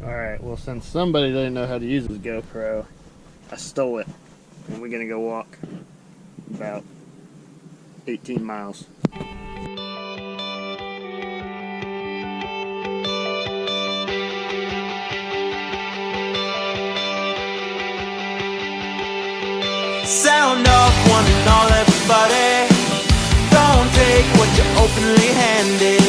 Alright, well, since somebody didn't know how to use this GoPro, I stole it. And we're gonna go walk about 18 miles. Sound off one and all, everybody. Don't take what you openly handed.